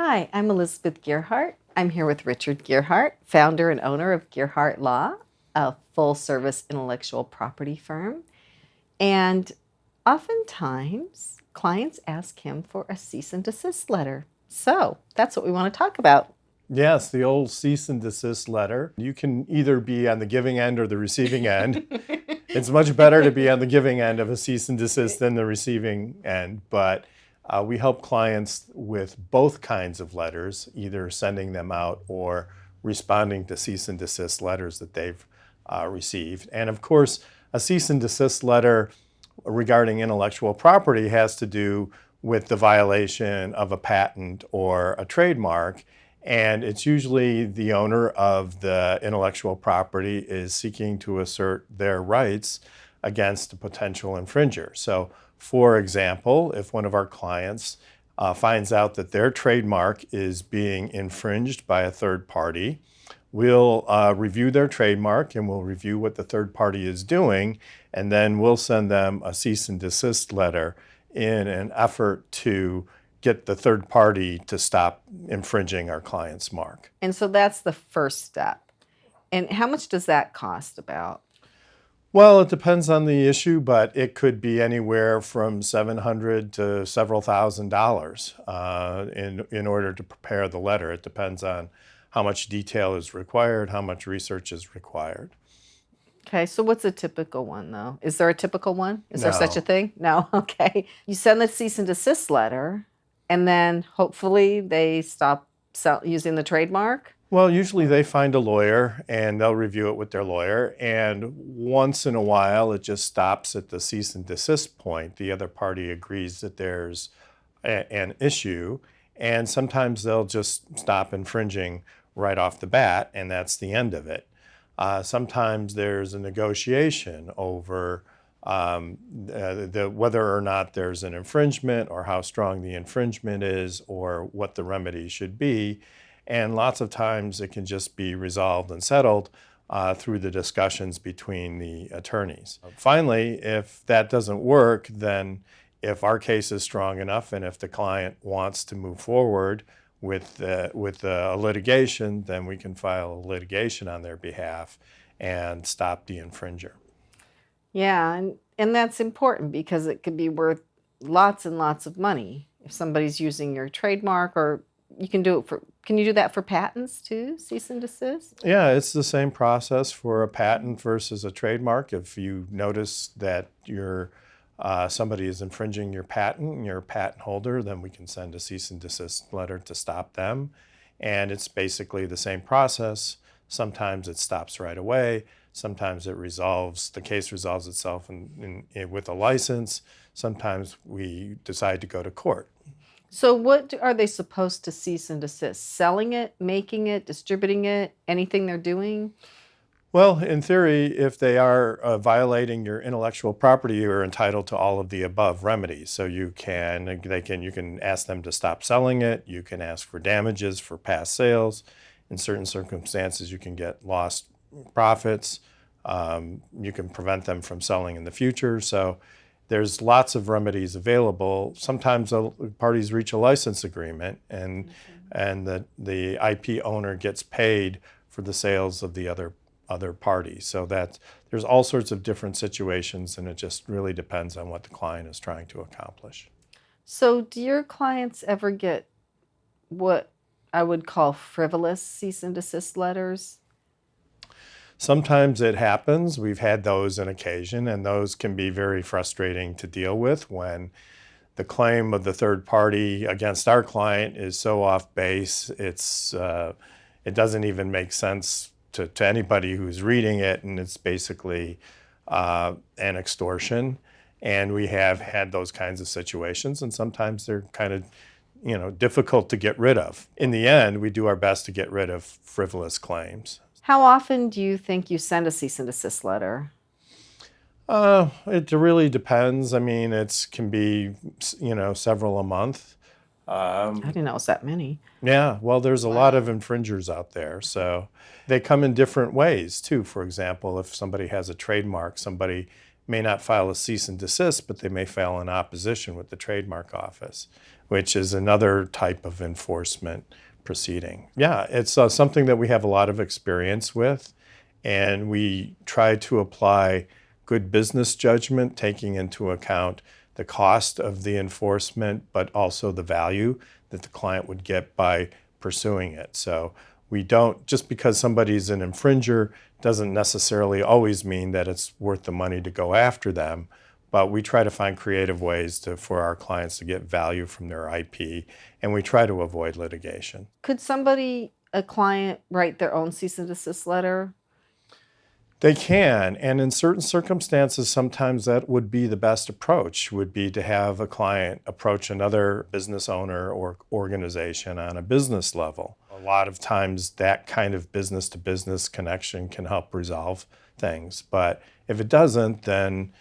Hi, I'm Elizabeth Gearhart. I'm here with Richard Gearhart, founder and owner of Gearhart Law, a full-service intellectual property firm. And oftentimes, clients ask him for a cease and desist letter. So that's what we want to talk about. Yes, the old cease and desist letter. You can either be on the giving end or the receiving end. It's much better to be on the giving end of a cease and desist than the receiving end, but we help clients with both kinds of letters, either sending them out or responding to cease and desist letters that they've received. And of course, a cease and desist letter regarding intellectual property has to do with the violation of a patent or a trademark. And it's usually the owner of the intellectual property is seeking to assert their rights against a potential infringer. So, for example, if one of our clients finds out that their trademark is being infringed by a third party, we'll review their trademark and we'll review what the third party is doing, and then we'll send them a cease and desist letter in an effort to get the third party to stop infringing our client's mark. And so that's the first step. And how much does that cost about? Well, it depends on the issue, but it could be anywhere from $700 to several $1,000s in order to prepare the letter. It depends on how much detail is required, how much research is required. Okay, so what's a typical one, though? Is there a typical one? Is there No. such a thing? No, okay. You send the cease and desist letter, and then hopefully they stop using the trademark? Well, usually they find a lawyer and they'll review it with their lawyer. And once in a while, it just stops at the cease and desist point. The other party agrees that there's an issue. And sometimes they'll just stop infringing right off the bat, and that's the end of it. Sometimes there's a negotiation over whether or not there's an infringement or how strong the infringement is or what the remedy should be. And lots of times it can just be resolved and settled through the discussions between the attorneys. Finally, if that doesn't work, then if our case is strong enough and if the client wants to move forward with a litigation, then we can file a litigation on their behalf and stop the infringer. Yeah, and that's important because it could be worth lots and lots of money if somebody's using your trademark, or you can do it for, can you do that for patents too, cease and desist? Yeah, it's the same process for a patent versus a trademark. If you notice that somebody is infringing your patent and you're a patent holder, then we can send a cease and desist letter to stop them. And it's basically the same process. Sometimes it stops right away. Sometimes the case resolves itself with a license. Sometimes we decide to go to court. So what are they supposed to cease and desist? Selling it, making it, distributing it, anything they're doing? Well, in theory, if they are violating your intellectual property, you are entitled to all of the above remedies. So you can ask them to stop selling it. You can ask for damages for past sales. In certain circumstances, you can get lost profits. You can prevent them from selling in the future. So there's lots of remedies available. Sometimes parties reach a license agreement, and the IP owner gets paid for the sales of the other parties. So there's all sorts of different situations, and it just really depends on what the client is trying to accomplish. So do your clients ever get what I would call frivolous cease and desist letters? Sometimes it happens. We've had those on occasion, and those can be very frustrating to deal with when the claim of the third party against our client is so off base. It doesn't even make sense to anybody who's reading it, and it's basically an extortion. And we have had those kinds of situations, and sometimes they're kind of difficult to get rid of. In the end, we do our best to get rid of frivolous claims. How often do you think you send a cease and desist letter? It really depends. I mean, it can be several a month. I didn't know it was that many. Yeah, well, there's a lot of infringers out there, so they come in different ways too. For example, if somebody has a trademark, somebody may not file a cease and desist, but they may file an opposition with the trademark office. which is another type of enforcement proceeding. Yeah, it's something that we have a lot of experience with, and we try to apply good business judgment, taking into account the cost of the enforcement, but also the value that the client would get by pursuing it. So we don't, just because somebody's an infringer doesn't necessarily always mean that it's worth the money to go after them, but we try to find creative ways for our clients to get value from their IP, and we try to avoid litigation. Could a client, write their own cease and desist letter? They can, and in certain circumstances, sometimes that would be the best approach, would be to have a client approach another business owner or organization on a business level. A lot of times that kind of business-to-business connection can help resolve things, but if it doesn't, then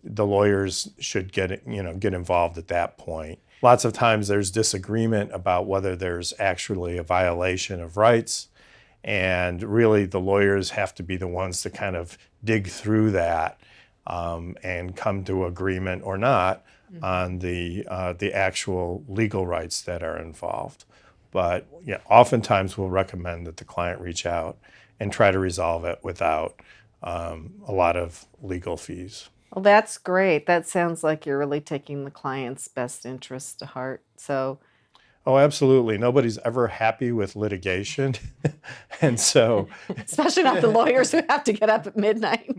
the lawyers should get involved at that point. Lots of times there's disagreement about whether there's actually a violation of rights, and really the lawyers have to be the ones to kind of dig through that and come to agreement or not on the actual legal rights that are involved. But yeah, oftentimes we'll recommend that the client reach out and try to resolve it without a lot of legal fees. Well, that's great. That sounds like you're really taking the client's best interests to heart. So, Oh, absolutely. Nobody's ever happy with litigation. And so, especially not the lawyers who have to get up at midnight.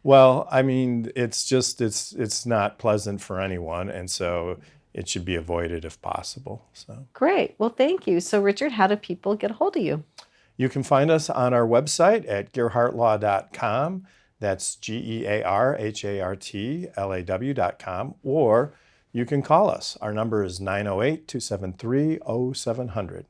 well, I mean, it's not pleasant for anyone. And so it should be avoided if possible. So Great. Well, thank you. So, Richard, how do people get a hold of you? you can find us on our website at gearhartlaw.com. That's GearhartLaw.com. Or you can call us. Our number is 908-273-0700.